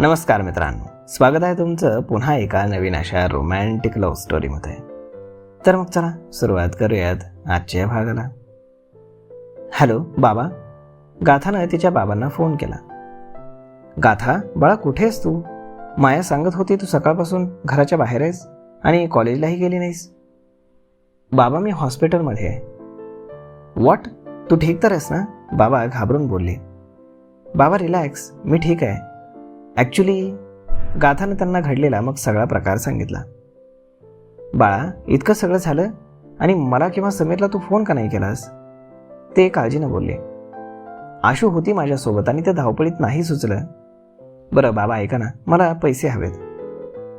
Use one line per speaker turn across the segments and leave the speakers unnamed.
नमस्कार मित्रांनो, स्वागत आहे तुमचं पुन्हा एका नवीन अशा रोमॅन्टिक लव्ह स्टोरीमध्ये. तर मग चला सुरुवात करूयात आजच्या भागाला. हॅलो बाबा. गाथानं तिच्या बाबांना फोन केला. गाथा बाळा, कुठे आहेस तू? माया सांगत होती तू सकाळपासून घराच्या बाहेर आहेस आणि कॉलेजलाही गेली नाहीस. बाबा, मी हॉस्पिटलमध्ये आहे. व्हॉट? तू ठीक तर आहेस ना? बाबा घाबरून बोलले. बाबा रिलॅक्स, मी ठीक आहे. ॲक्च्युली गाथानं त्यांना घडलेला मग सगळा प्रकार सांगितला. बाळा, इतकं सगळं झालं आणि मला किंवा समीरला तू फोन का नाही केलास? ते काळजीनं बोलले. आशू होती माझ्यासोबत आणि त्या धावपळीत नाही सुचलं. बरं बाबा ऐका ना, मला पैसे हवेत.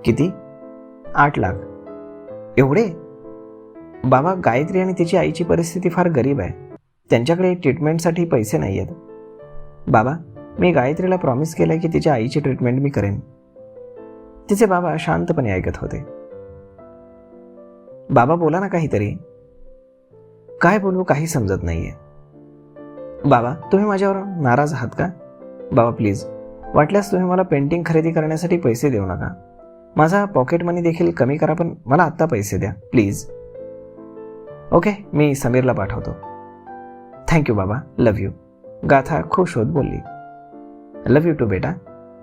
किती? 8 लाख. एवढे? बाबा, गायत्री आणि तिची आईची परिस्थिती फार गरीब आहे. त्यांच्याकडे ट्रीटमेंटसाठी पैसे नाही आहेत. बाबा, मी गायत्रीला प्रॉमिस केलं की तिच्या आईची ट्रीटमेंट मी करेन. तिचे बाबा शांतपणे ऐकत होते. बाबा बोला ना काहीतरी. काय बोलू काही समजत नाहीये. बाबा, तुम्ही माझ्यावर नाराज आहात का? बाबा प्लीज, वाटल्यास तुम्ही मला पेंटिंग खरेदी करण्यासाठी पैसे देऊ नका. माझा पॉकेट मनी देखील कमी करा, पण मला आत्ता पैसे द्या प्लीज. ओके, मी समीरला पाठवतो. थँक्यू बाबा, लव्ह यू. गाथा खुश होत बोलली. लव्ह यू टू बेटा,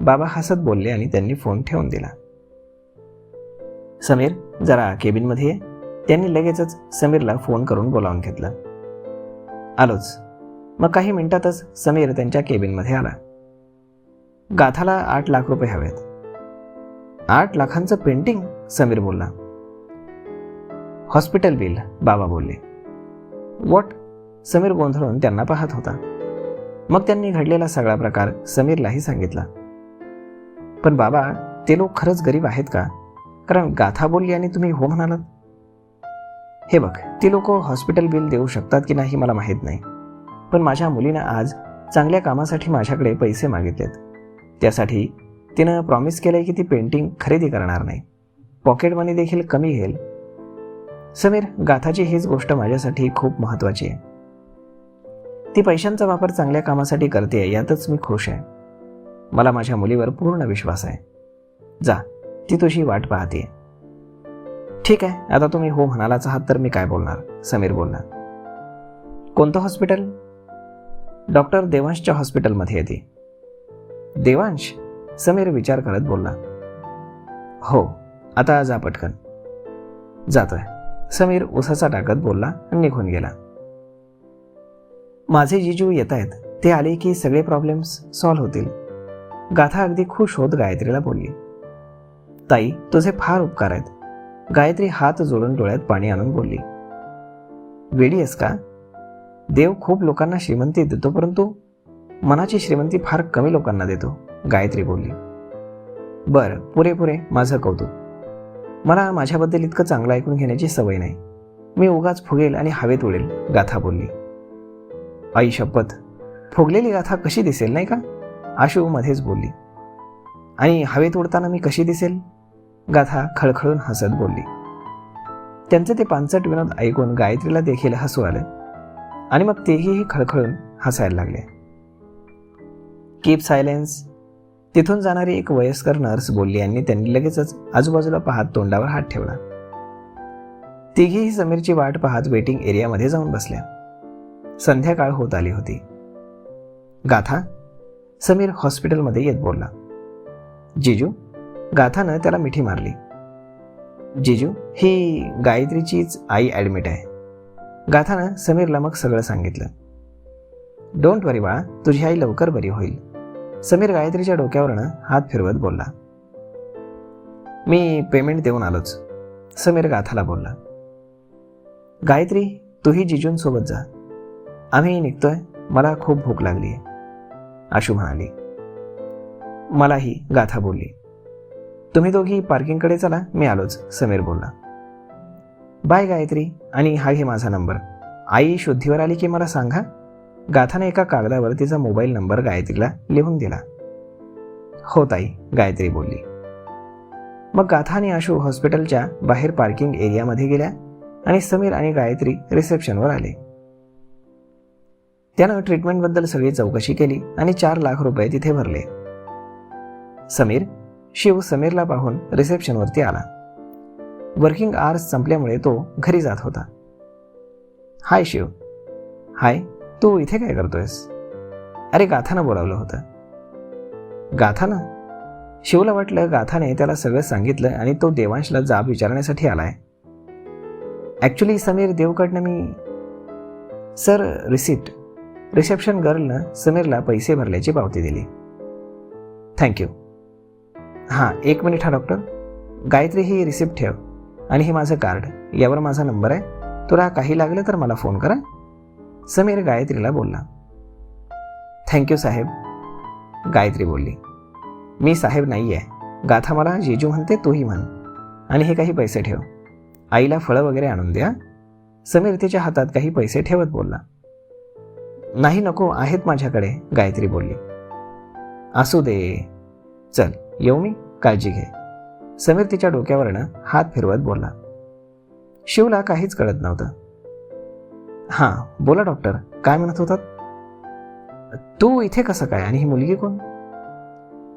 बाबा हसत बोलले आणि त्यांनी फोन ठेवून दिला. समीर जरा केबिनमध्ये ये. त्यांनी लगेचच समीरला फोन करून बोलावून घेतलं. आलोच. मग काही मिनिटातच समीर त्यांच्या केबिनमध्ये आला. गाथाला 8 लाख रुपये हवेत. 8 लाखांचं पेंटिंग? समीर बोलला. हॉस्पिटल बिल, बाबा बोलले. व्हॉट? समीर गोंधळून त्यांना पाहत होता. मग त्यांनी घडलेला सगळा प्रकार समीरलाही सांगितला. पण बाबा, ते लोक खरंच गरीब आहेत का? कारण गाथा बोलली आणि तुम्ही हो म्हणालात. हे बघ, ती लोक हॉस्पिटल बिल देऊ शकतात की नाही मला माहीत नाही, पण माझ्या मुलीनं आज चांगल्या कामासाठी माझ्याकडे पैसे मागितलेत. त्यासाठी तिनं प्रॉमिस केलंय की ती पेंटिंग खरेदी करणार नाही. पॉकेट मनी देखील कमी घेईल. समीर, गाथाची हीच गोष्ट माझ्यासाठी खूप महत्त्वाची आहे. ती पैशांचा वापर चांगल्या कामासाठी करते यातच मी खुश आहे. मला माझ्या मुलीवर पूर्ण विश्वास आहे. जा, ती तुझी वाट पाहते. ठीक आहे, आता तुम्ही हो म्हणालाच आहात तर मी काय बोलणार, समीर बोलला. कोणतं हॉस्पिटल? डॉक्टर देवांशच्या हॉस्पिटलमध्ये येते. देवांश? समीर विचार करत बोलला. हो, आता जा पटकन. जातोय, समीर उसाचा टाकत बोलला आणि निघून गेला. माझे जिजू येत आहेत, ते आले की सगळे प्रॉब्लेम्स सॉल्व्ह होतील. गाथा अगदी खुश होत गायत्रीला बोलली. ताई, तुझे फार उपकार आहेत. गायत्री हात जोडून डोळ्यात पाणी आणून बोलली. वेडी आहेस का? देव खूप लोकांना श्रीमंती देतो, परंतु मनाची श्रीमंती फार कमी लोकांना देतो, गायत्री बोलली. बरं, पुरेपुरे माझं कौतुक. मला माझ्याबद्दल इतकं चांगलं ऐकून घेण्याची सवय नाही. मी उगाच फुगेल आणि हवेत उडेल, गाथा बोलली. आई शपथ, फुगलेली गाथा कशी दिसेल नाही का? आशू मध्येच बोलली. आणि हवेत उडताना मी कशी दिसेल? गाथा खळखळून हसत बोलली. त्यांचे ते पांचट विनोद ऐकून गायत्रीला देखील हसू आलं आणि मग तेही खळखळून हसायला लागले. कीप सायलेन्स, तिथून जाणारी एक वयस्कर नर्स बोलली आणि त्यांनी लगेचच आजूबाजूला पाहत तोंडावर हात ठेवला. तिघीही समीरची वाट पाहत वेटिंग एरियामध्ये जाऊन बसल्या. संध्याकाळ होत आली होती. गाथा? समीर हॉस्पिटलमध्ये येत बोलला. जिजू? गाथानं त्याला मिठी मारली. जिजू, ही गायत्रीचीच आई ॲडमिट आहे. गाथानं समीरला मग सगळं सांगितलं. डोंट वरी बाळा, तुझी आई लवकर बरी होईल. समीर गायत्रीच्या डोक्यावरनं हात फिरवत बोलला. मी पेमेंट देऊन आलोच, समीर गाथाला बोलला. गायत्री, तूही जिजूंसोबत जा. आम्ही निघतोय, मला खूप भूक लागली आहे, आशू म्हणाली. मलाही, गाथा बोलली. तुम्ही दोघी पार्किंगकडे चला, मी आलोच, समीर बोलला. बाय गायत्री, आणि हा घे माझा नंबर. आई शुद्धीवर आली की मला सांगा. गाथाने एका कागदावर तिचा मोबाईल नंबर गायत्रीला लिहून दिला. हो ताई, गायत्री बोलली. मग गाथा आणि आशू हॉस्पिटलच्या बाहेर पार्किंग एरियामध्ये गेल्या आणि समीर आणि गायत्री रिसेप्शनवर आले. त्यानं ट्रीटमेंटबद्दल सगळी चौकशी केली आणि 4 लाख रुपये तिथे भरले. समीर. शिव समीरला पाहून रिसेप्शनवरती आला. वर्किंग आवर्स संपल्यामुळे तो घरी जात होता. हाय शिव. हाय, तू इथे काय करतोयस? अरे गाथानं बोलावलं होतं. गाथानं? शिवला वाटलं गाथाने त्याला सगळं सांगितलं आणि तो देवांशला जाब विचारण्यासाठी आलाय. ॲक्च्युली समीर देवकडनं मी सर रिसिप्ट. रिसेप्शन गर्लनं समीरला पैसे भरल्याची पावती दिली. थँक्यू. हां, 1 मिनिट हा डॉक्टर. गायत्री, ही रिसिप्ट ठेव आणि हे माझं कार्ड. यावर माझा नंबर आहे. तुला काही लागलं तर मला फोन करा. समीर गायत्रीला बोलला. थँक्यू साहेब. गायत्री बोलली. मी साहेब नाही आहे. गाथा मला जेजू म्हणते, तूही म्हण. आणि हे काही पैसे ठेव. आईला फळं वगैरे आणून द्या. समीर तिच्या हातात काही पैसे ठेवत बोलला. नाही नको, आहेत माझ्याकडे, गायत्री बोलली. असू दे. चल येऊ मी, काळजी घे. समीर तिच्या डोक्यावरनं हात फिरवत बोलला. शिवला काहीच कळत नव्हतं. हां बोला डॉक्टर, काय म्हणत होतात? तू इथे कसं काय आणि ही मुलगी कोण?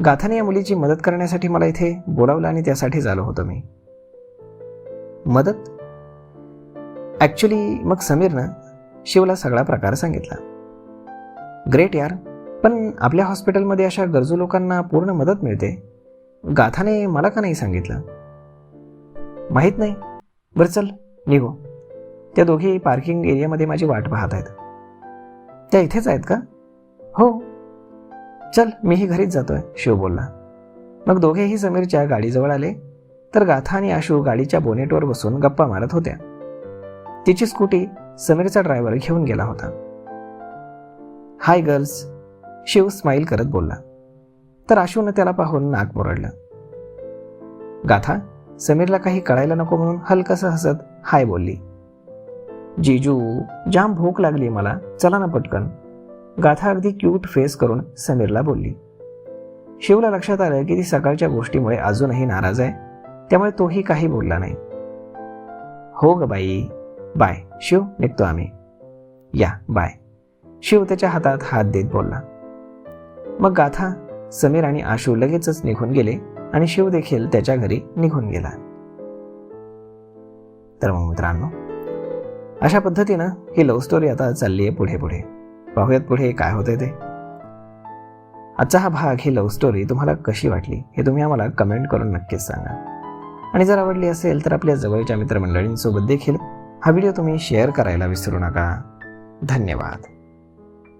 गाथाने या मुलीची मदत करण्यासाठी मला इथे बोलावलं आणि त्यासाठीच आलो होतो मी. मदत? ॲक्च्युली मग समीरनं शिवला सगळा प्रकार सांगितला. ग्रेट यार, पण आपल्या हॉस्पिटलमध्ये अशा गरजू लोकांना पूर्ण मदत मिळते. गाथाने मला का नाही सांगितलं? माहीत नाही. बरं चल निघू. त्या दोघी पार्किंग एरियामध्ये माझी वाट पाहत आहेत. त्या इथेच आहेत का? हो. चल मीही घरीच जातोय, शिव बोलला. मग दोघेही समीरच्या गाडीजवळ आले तर गाथा आणि आशू गाडीच्या बोनेटवर बसून गप्पा मारत होत्या. तिची स्कूटी समीरचा ड्रायव्हर घेऊन गेला होता. हाय गर्ल्स, शिव स्माईल करत बोलला. तर आशूनं त्याला पाहून नाक मुरडलं. गाथा समीरला काही कळायला नको म्हणून हलकसं हसत हाय बोलली. जीजू, जाम भूक लागली मला, चला ना पटकन. गाथा अगदी क्यूट फेस करून समीरला बोलली. शिवला लक्षात आलं की ती सकाळच्या गोष्टीमुळे अजूनही नाराज आहे, त्यामुळे तोही काही बोलला नाही. हो ग बाई, बाय शिव, निघतो आम्ही. या बाय, शिव त्याच्या हातात हात देत बोलला. मग गाथा, समीर आणि आशू लगेचच निघून गेले आणि शिव देखील त्याच्या घरी निघून गेला. तर मग मित्रांनो, अशा पद्धतीनं ही लव्ह स्टोरी आता चालली आहे पुढे पुढे. पाहूयात पुढे काय होतंय ते. आजचा हा भाग, ही लव्ह स्टोरी तुम्हाला कशी वाटली हे तुम्ही आम्हाला कमेंट करून नक्कीच सांगा. आणि जर आवडली असेल तर आपल्या जवळच्या मित्रमंडळींसोबत देखील हा व्हिडिओ तुम्ही शेअर करायला विसरू नका. धन्यवाद.